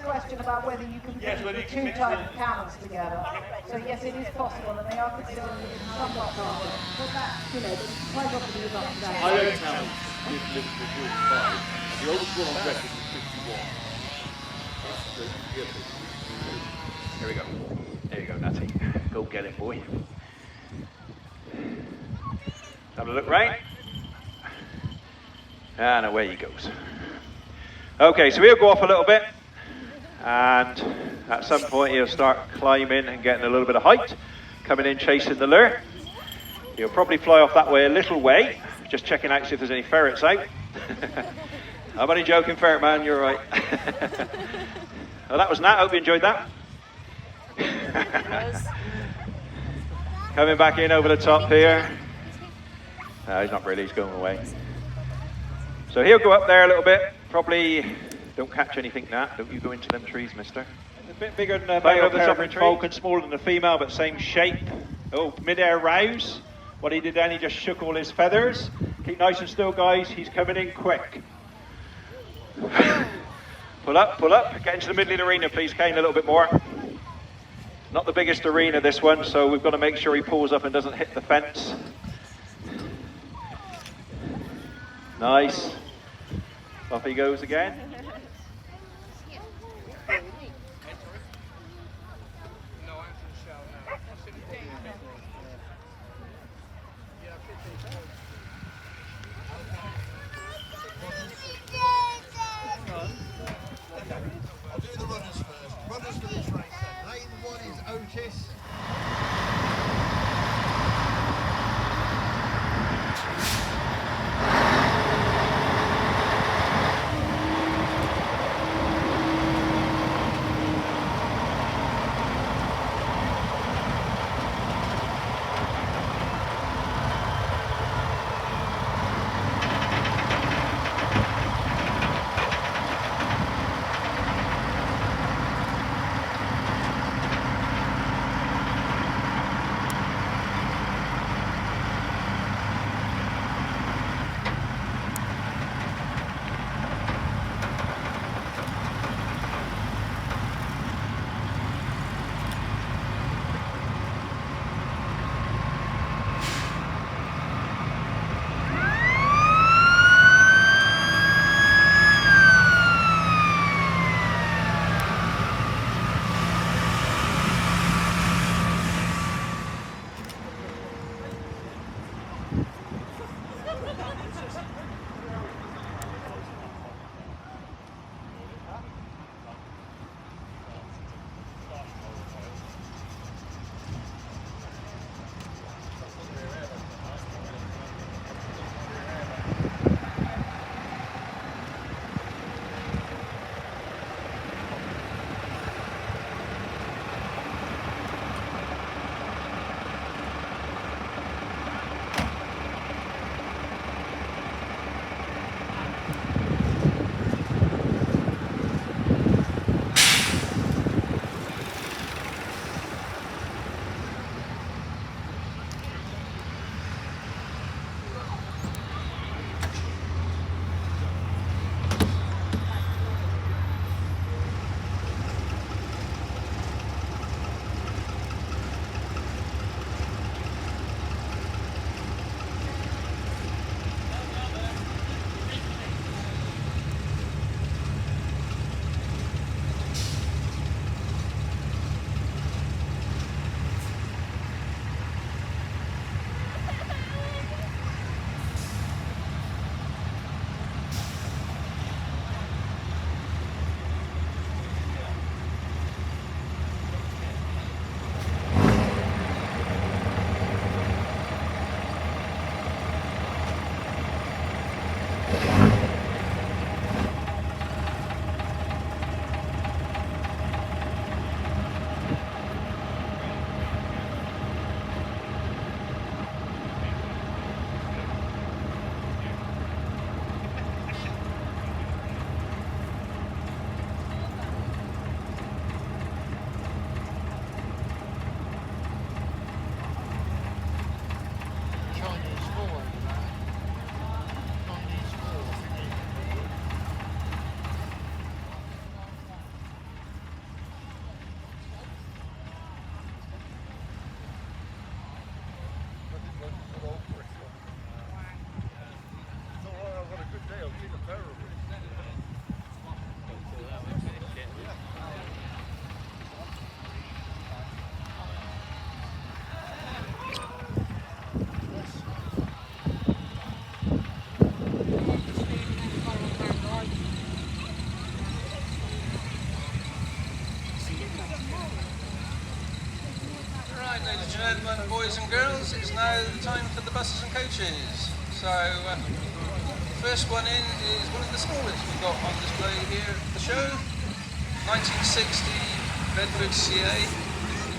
question about whether you can put the two types of camels together. So yes, it is possible, and they are considered somewhat harder. But that, you know, quite often is up and down. I don't count with Liverpool 45. The oldest one on record is 51. Here we go. There you go, Natty. Go get it, boy. Have a look right. And away he goes. Okay, so he'll go off a little bit. And at some point he'll start climbing and getting a little bit of height. Coming in, chasing the lure. He'll probably fly off that way a little way. Just checking out, see if there's any ferrets out. I'm only joking, ferret man, you're right. Well, that was Nat, hope you enjoyed that. Coming back in over the top here. No, he's not really, he's going away. So he'll go up there a little bit. Probably don't catch anything, Nat. Don't you go into them trees, mister. A bit bigger than the male peregrine falcon, smaller than the female, but same shape. Oh, mid-air rouse. What he did then, he just shook all his feathers. Keep nice and still, guys. He's coming in quick. Pull up, pull up. Get into the middle of the arena, please, Kane, a little bit more. Not the biggest arena, this one, so we've got to make sure he pulls up and doesn't hit the fence. Nice. Off he goes again. I'll do the runners first. Runners for this race. Lane 1 is Otis. Ladies and gentlemen, boys and girls, it's now time for the buses and coaches. So, first one in is one of the smallest we've got on display here at the show. 1960 Bedford CA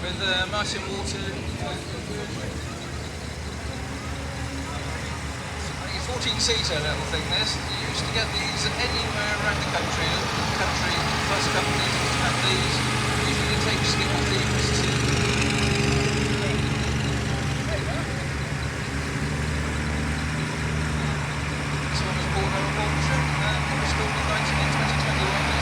with a massive water. 14-seater little thing this. You used to get these anywhere around the country. Bus companies used to have these. Usually they take skipper thieves to. This one was bought on auction and installed in 2021.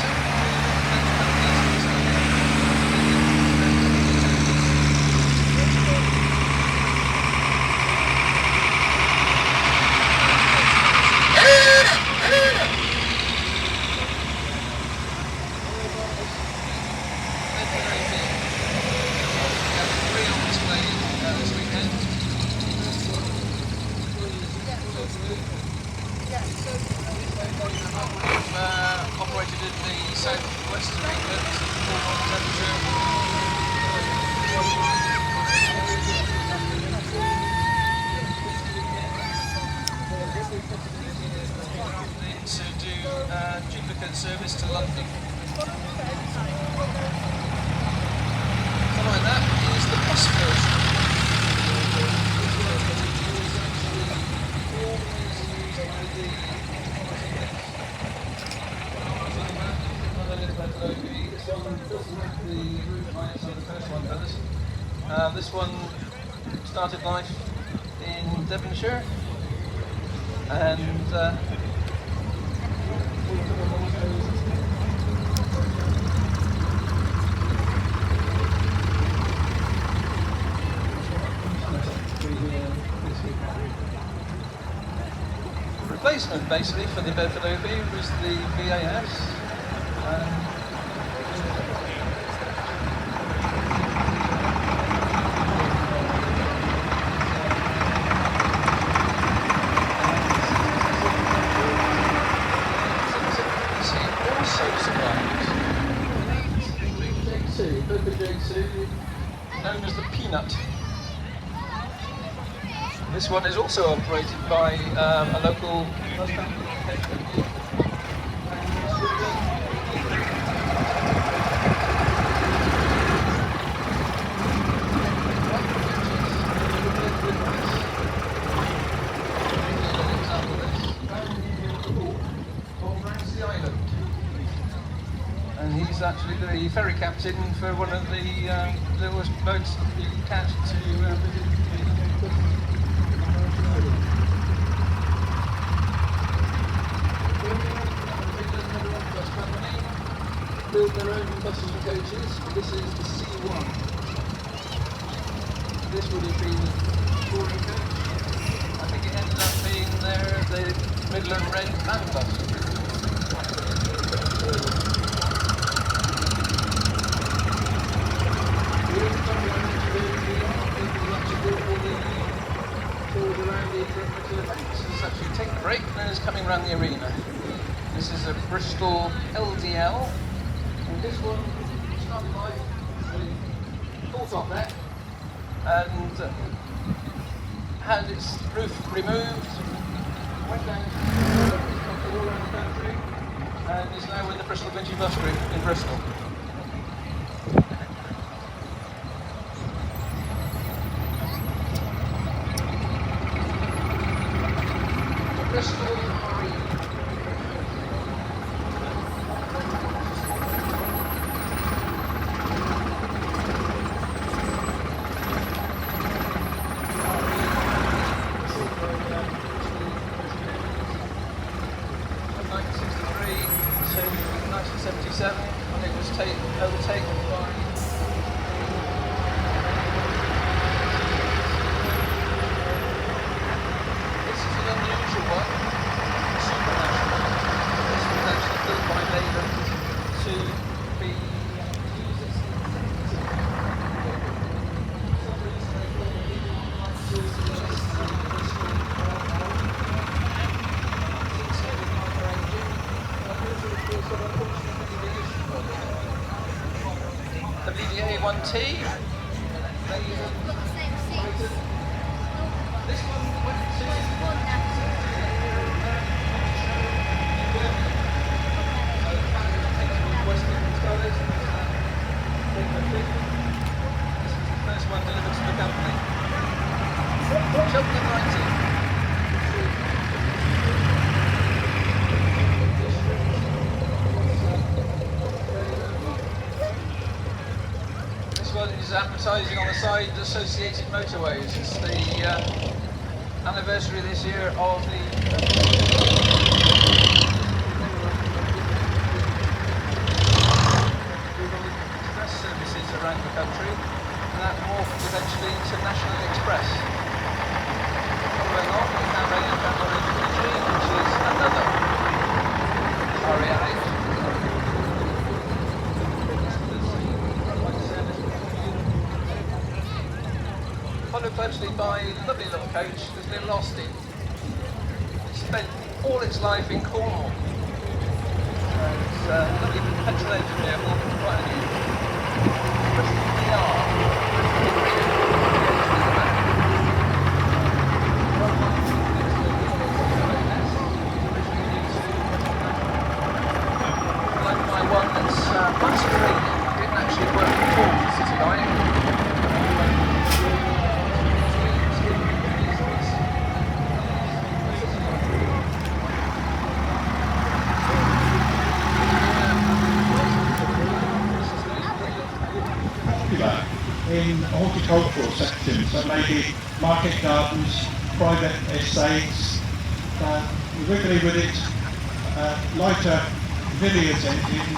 Operated in the south-west of England, to do duplicate service to London. Following that is the bus version. This one started life in Devonshire and replacement basically for the Bedford OB was the VAS. Known as the Peanut. This one is also operated by a local and he's actually the ferry captain for one of the littlest boats you can catch to build their own buses and coaches. This is the C1. This would have been a touring coach. I think it ended up being the Midland Red van bus. This is actually take a break and it's coming around the arena. This is a Bristol LDL, and this one started life with full top deck and had its roof removed, went down all around the country, and is now with the Bristol Vinci Bus Group in Bristol. Bristol Marine. From 1963 to 1977, when it was overtaken by the BDA 1T. First one delivered to the company. Cheltenham 19. This one is advertising on the side associated motorways. It's the anniversary this year of the services around the country, and that morphed eventually into National Express. Following on, we have a which is another RAI. Followed closely by a lovely little coach, there's Little Austin. It spent all its life in Cornwall. It's a lovely petrol engine vehicle, quite unusual. Like my one that's masquerading, didn't actually work at all for City Line. In horticultural sections, so maybe market gardens, private estates, particularly with its lighter Villiers engine.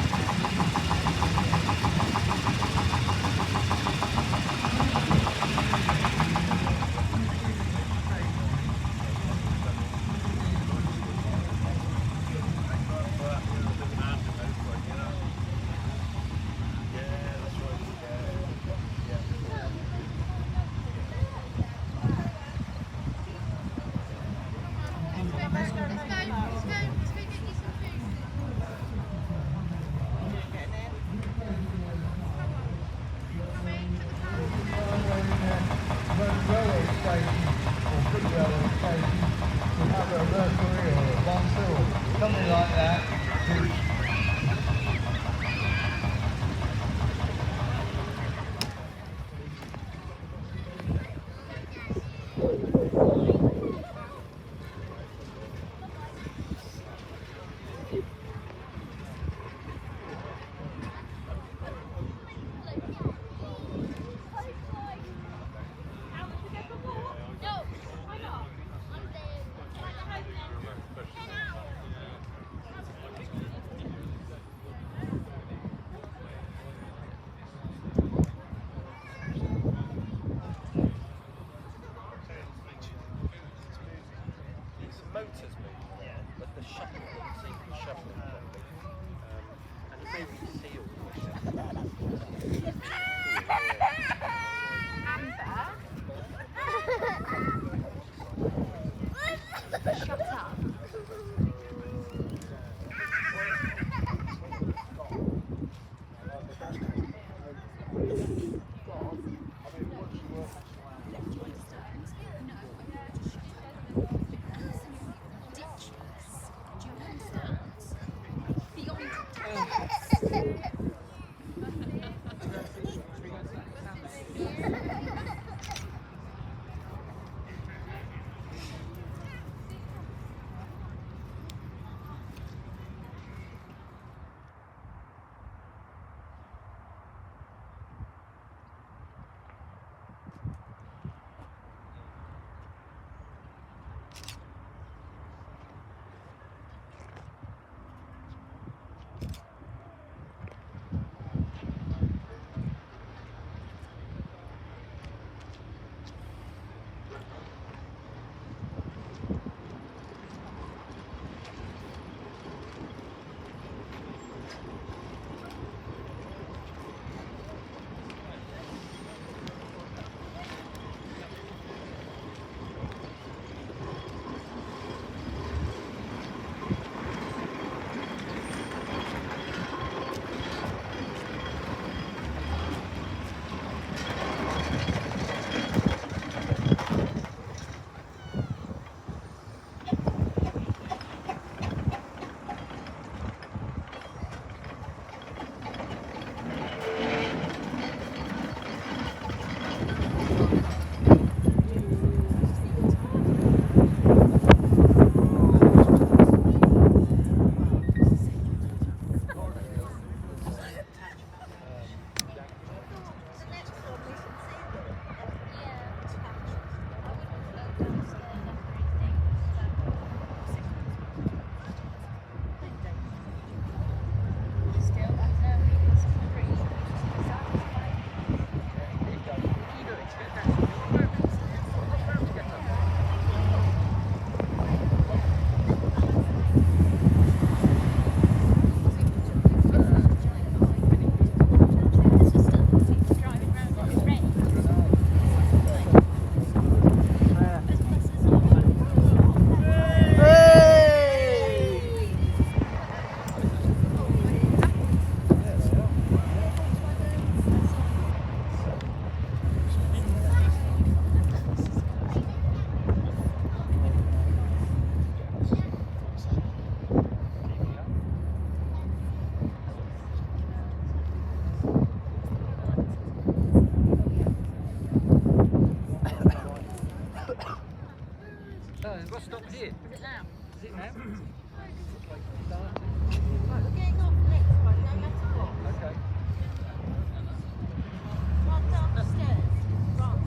it. Is it now? Is it now? Right, we're getting off next one, no matter what. Okay. Run down the stairs. Run.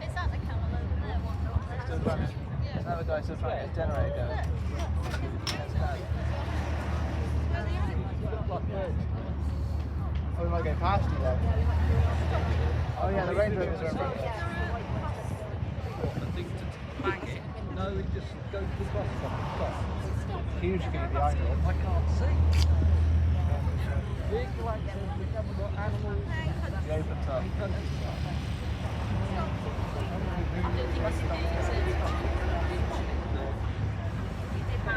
Is that the camel over there? One? Still running. Yeah. Another guy still trying to get his generator going. Oh, we might go past you then. Oh yeah, the Range Rovers are in front of us. I think to bang it. No, it just goes to the bus stop. Huge going to be behind you. I can't see. Vehicle access, we haven't got animals. The open top.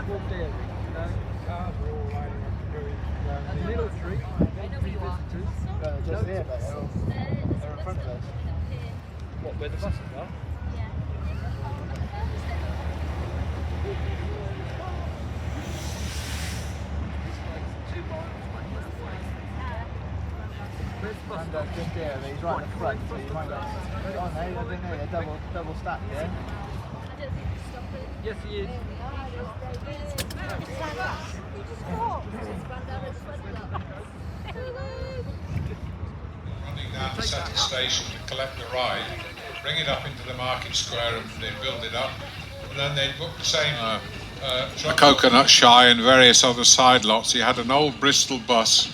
What dairy? No, cars are all lining up to go into the military. Visitors. Just here, but they're in front of us. What, where the buses are? And just here, he's right in the front, so you might go. Oh no, I don't know, they're double stacked, yeah? Yes, he is. Running down to Settle Station to collect the ride, bring it up into the market square and they'd build it up, and then they'd book the same Coconut Shy and various other side lots. He had an old Bristol bus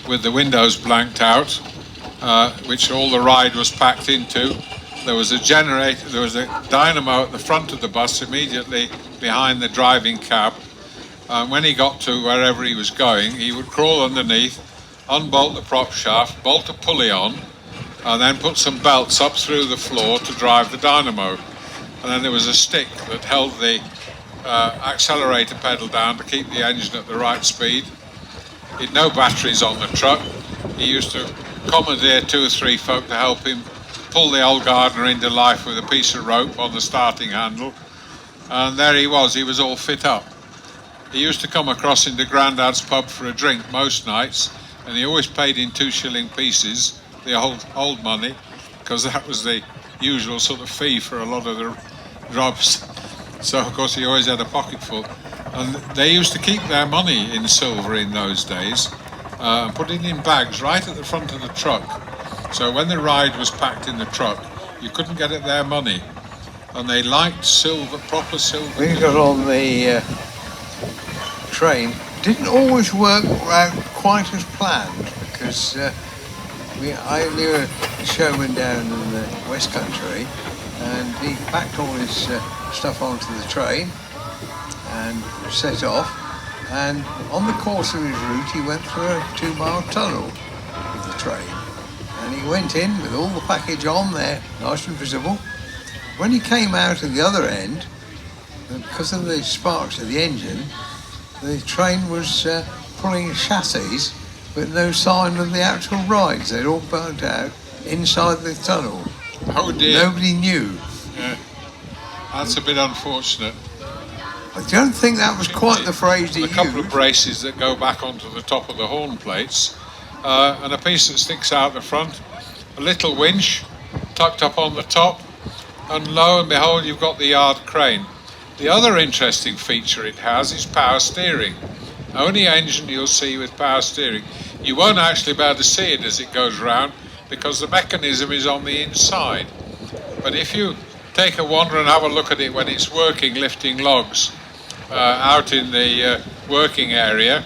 with the windows blanked out, which all the ride was packed into. There was a generator, there was a dynamo at the front of the bus immediately behind the driving cab. When he got to wherever he was going, he would crawl underneath, unbolt the prop shaft, bolt a pulley on, and then put some belts up through the floor to drive the dynamo. And then there was a stick that held the accelerator pedal down to keep the engine at the right speed. He'd no batteries on the truck. He used to commandeer 2 or 3 folk to help him pull the old gardener into life with a piece of rope on the starting handle. And there he was all fit up. He used to come across into Grandad's pub for a drink most nights, and he always paid in 2-shilling pieces, the old money, because that was the usual sort of fee for a lot of the jobs. So of course he always had a pocket full. And they used to keep their money in silver in those days, and put it in bags right at the front of the truck. So when the ride was packed in the truck, you couldn't get at their money. And they liked silver, proper silver. When you got on the train, didn't always work out quite as planned, because I knew a showman down in the West Country, and he packed all his stuff onto the train and set off, and on the course of his route he went through a 2-mile tunnel with the train, and he went in with all the package on there, nice and visible. When he came out at the other end, because of the sparks of the engine, the train was pulling chassis, but no sign of the actual rides. They'd all burnt out inside the tunnel. Oh dear. Nobody knew. Yeah. That's a bit unfortunate. I don't think that was quite the phrase he used. A couple of braces that go back onto the top of the horn plates, and a piece that sticks out the front, a little winch tucked up on the top, and lo and behold you've got the yard crane. The other interesting feature it has is power steering. Only engine you'll see with power steering. You won't actually be able to see it as it goes round because the mechanism is on the inside. But if you take a wander and have a look at it when it's working, lifting logs out in the working area,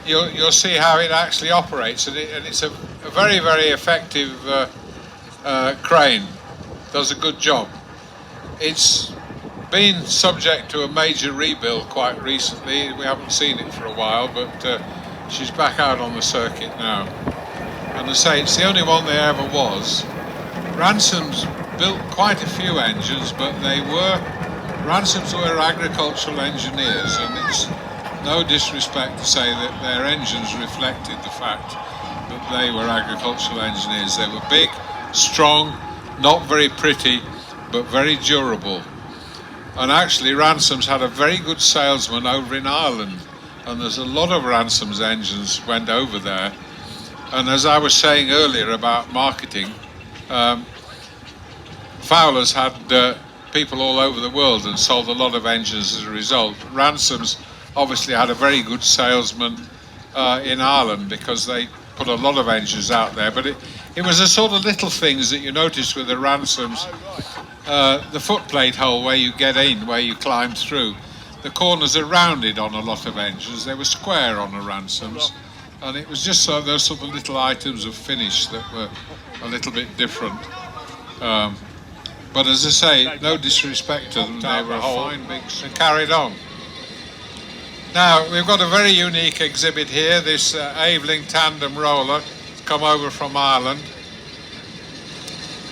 you'll see how it actually operates, and it's a very, very effective crane. Does a good job. It's been subject to a major rebuild quite recently. We haven't seen it for a while, but she's back out on the circuit now. And I say it's the only one there ever was. Ransom's built quite a few engines, but Ransom's were agricultural engineers, and it's no disrespect to say that their engines reflected the fact that they were agricultural engineers. They were big, strong, not very pretty, but very durable. And actually, Ransom's had a very good salesman over in Ireland, and there's a lot of Ransom's engines went over there. And as I was saying earlier about marketing, Fowler's had people all over the world and sold a lot of engines as a result. Ransom's obviously had a very good salesman in Ireland because they put a lot of engines out there. But it was the sort of little things that you notice with the Ransoms. The footplate hole where you get in, where you climb through, the corners are rounded on a lot of engines. They were square on the Ransoms, and it was just those sort of little items of finish that were a little bit different. But as I say, no disrespect to them, they were a fine big and carried on. Now, we've got a very unique exhibit here, this Aveling tandem roller. It's come over from Ireland.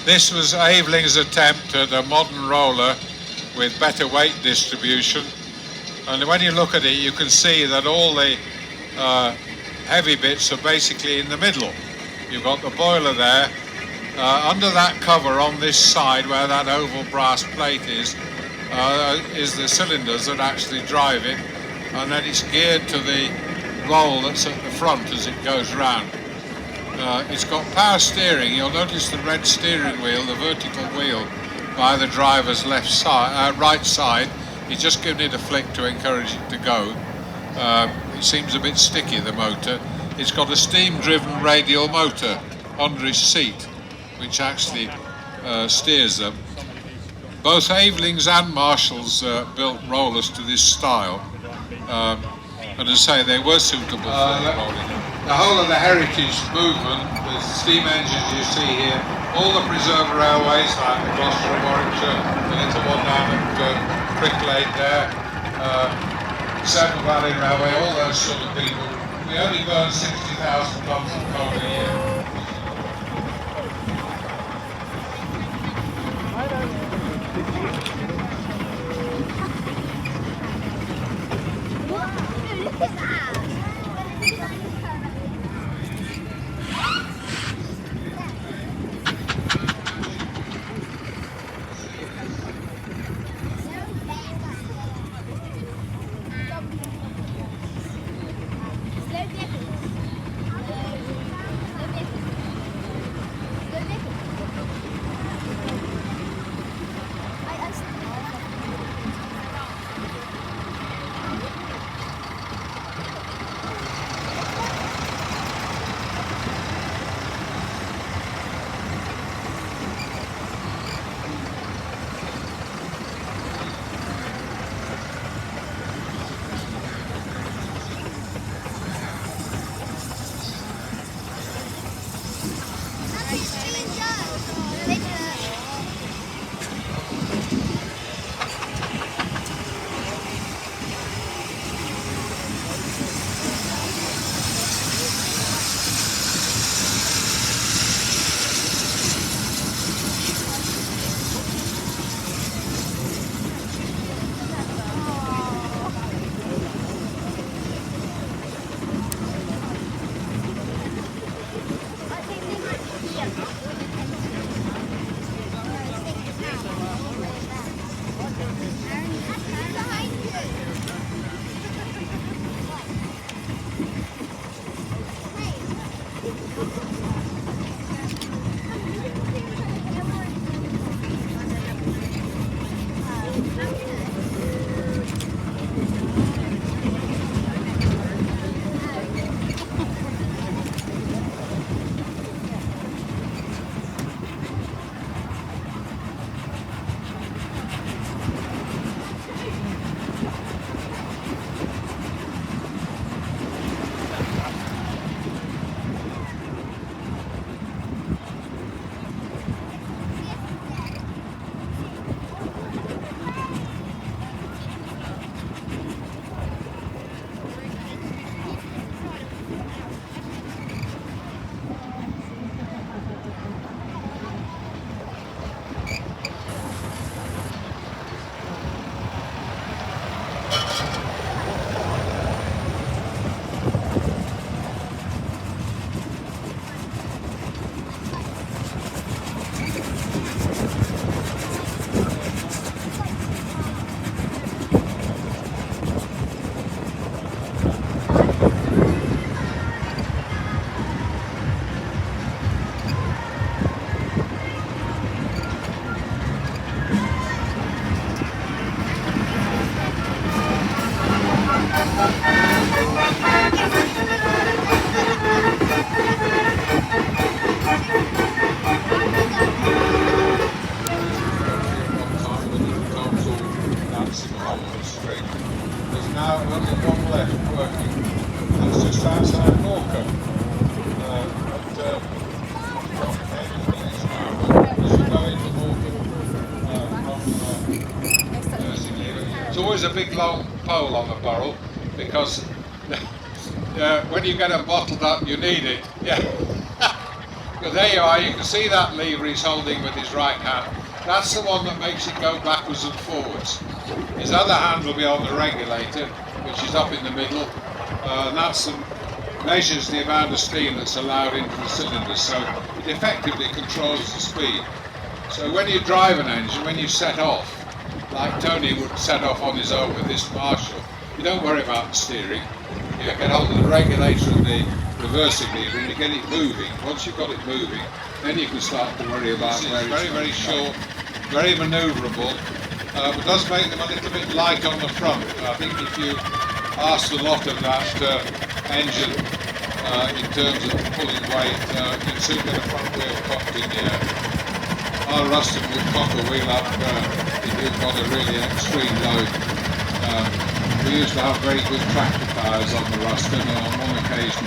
This was Aveling's attempt at a modern roller with better weight distribution. And when you look at it, you can see that all the heavy bits are basically in the middle. You've got the boiler there. Under that cover on this side, where that oval brass plate is the cylinders that actually drive it. And then it's geared to the roll that's at the front as it goes round. It's got power steering. You'll notice the red steering wheel, the vertical wheel, by the driver's left side, right side. He's just given it a flick to encourage it to go. It seems a bit sticky, the motor. It's got a steam-driven radial motor under his seat, which actually steers them. Both Avelings and Marshalls built rollers to this style. And as I say, they were suitable for the rolling. The whole of the heritage movement, the steam engines you see here, all the preserved railways like the Gloucestershire, Warwickshire, the little one down at Crick Lane there, Severn Valley Railway, all those sort of people, we only burn 60,000 tonnes of coal a year. There's only one left working. That's just outside Morecambe. It's always a big long pole on the barrel because when you get it bottled up, you need it. Yeah. But there you are. You can see that lever he's holding with his right hand. That's the one that makes it go backwards and forwards. His other hand will be on the regulator, which is up in the middle. And that's measures the amount of steam that's allowed into the cylinder, so it effectively controls the speed. So when you drive an engine, when you set off, like Tony would set off on his own with this Marshall, you don't worry about the steering. You get hold of the regulator and the reversing lever and you get it moving. Once you've got it moving, then you can start to worry about where it's very, very short, very manoeuvrable, but does make them a little bit light on the front. I think if you asked a lot of that engine in terms of pulling weight, you'd soon get a front wheel cocked in the air. Our Ruston would cock a wheel up if you've got a really extreme load. We used to have very good tractor tires on the Ruston, and on one occasion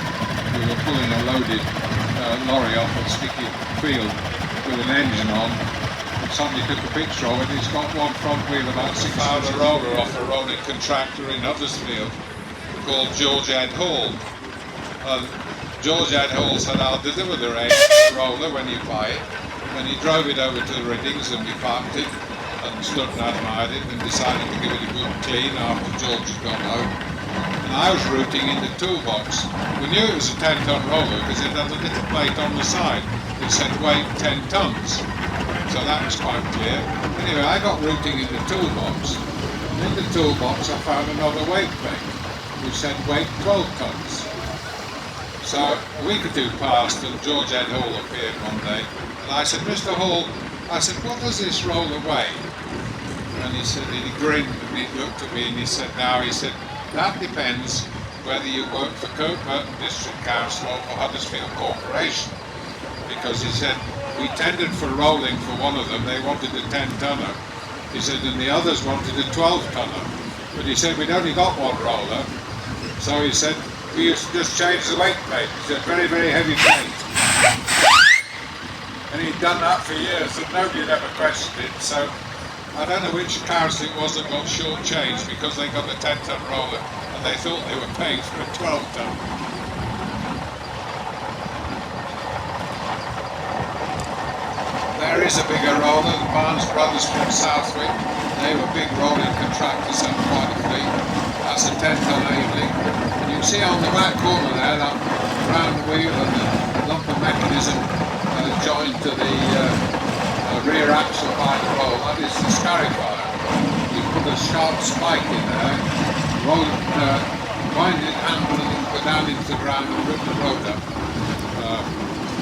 we were pulling a loaded lorry off a sticky field with an engine on, and somebody took a picture of it. It's got one front wheel about 6 pound a roller off a rolling contractor in Huddersfield called George Ed Hall. George Ed Hall said, "I'll deliver the roller when you buy it." And he drove it over to the Riddings and we parked it and stood and admired it and decided to give it a good clean after George had gone home. And I was routing in the toolbox. We knew it was a 10-ton roller because it had a little plate on the side that said weight 10 tons. So that was quite clear. Anyway, I got routing in the toolbox. And in the toolbox I found another weight plate which said weight 12 tons. So a week or two passed and George Ed Hall appeared one day. And I said, "Mr. Hall," I said, "what does this roller weigh?" And he said, and he grinned and he looked at me and he said, "That depends whether you work for Cope Merton District Council or for Huddersfield Corporation." Because he said, "We tendered for rolling for one of them, they wanted a 10-tonner. He said, and the others wanted a 12-tonner. But he said, we'd only got one roller. So he said, we used to just change the weight plate." He said, "Very, very heavy plate." And he'd done that for years and nobody had ever questioned it. So I don't know which council it was that got short-changed because they got a 10-ton roller and they thought they were paying for a 12-ton. There is a bigger roller, the Barnes Brothers from Southwick. They were big rolling contractors and quite a fleet. That's a 10-ton Aveling. And you can see on the back corner there, that round wheel and the lump of mechanism joined to the rear axle by the roll. That is the scarifier. You put a sharp spike in there, roll it, wind it, handle it, and go down into the ground and rip the road up.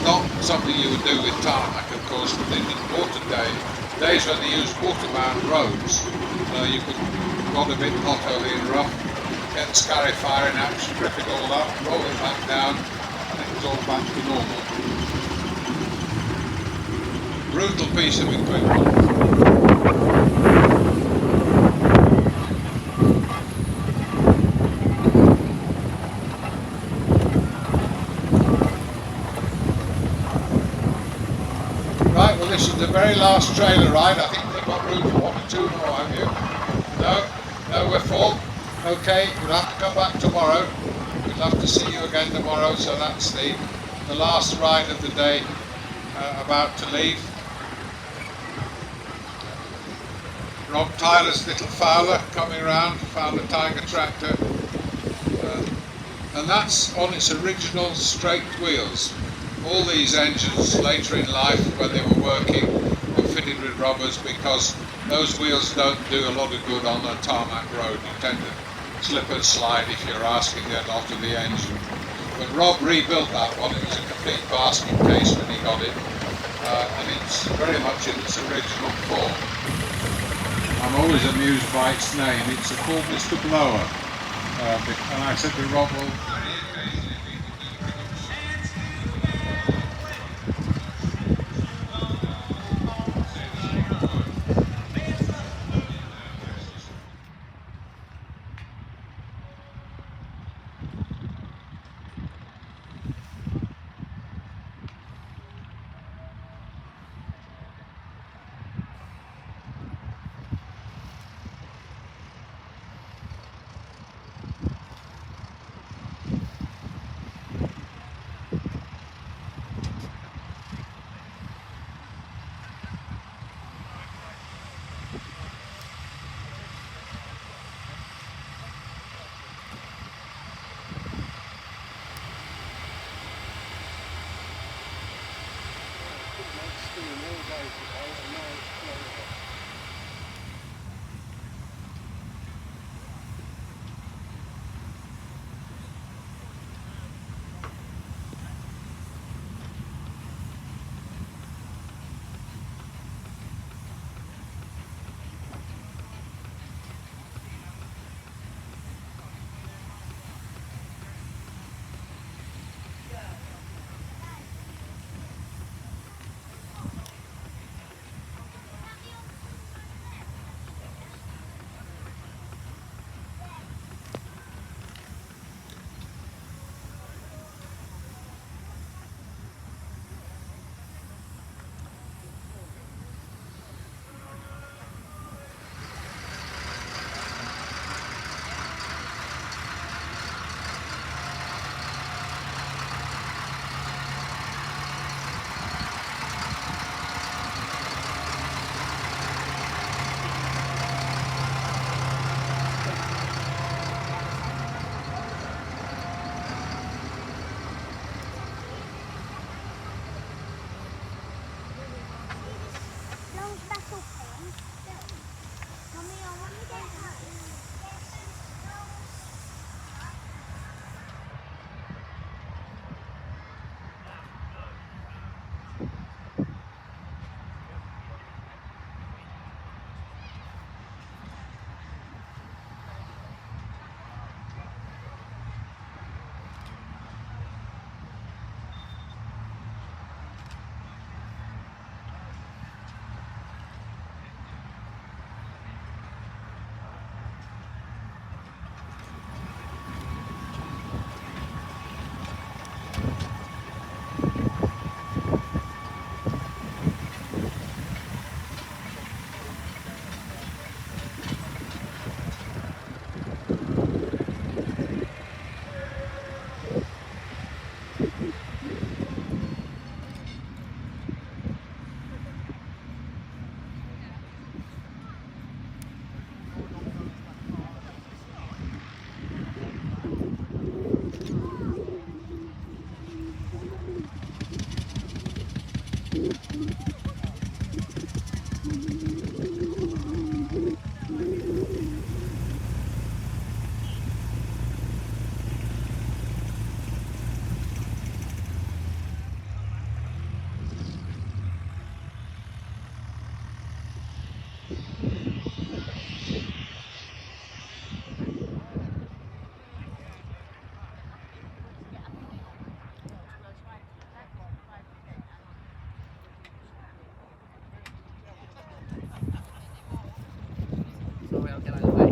Not something you would do with tarmac, of course, but in water days when they used water-bound roads, you could rod a bit potholy and rough, get the scarifier in action, rip it all up, roll it back down, and it was all back to normal. Brutal piece of equipment. Right, well this is the very last trailer ride. I think they've got room for 1 or 2 more, have you? No, we're full. Okay, you'll have to come back tomorrow. We'd love to see you again tomorrow, so that's the last ride of the day, about to leave. Rob Tyler's little Fowler coming around, Fowler Tiger tractor, and that's on its original straight wheels. All these engines later in life when they were working were fitted with rubbers because those wheels don't do a lot of good on a tarmac road. You tend to slip and slide if you're asking a lot of the engine. But Rob rebuilt that one. It was a complete basket case when he got it, and it's very much in its original form. I'm always amused by its name. It's a called Mr. Blower. And I said to Rob, well, I'll get out of the way.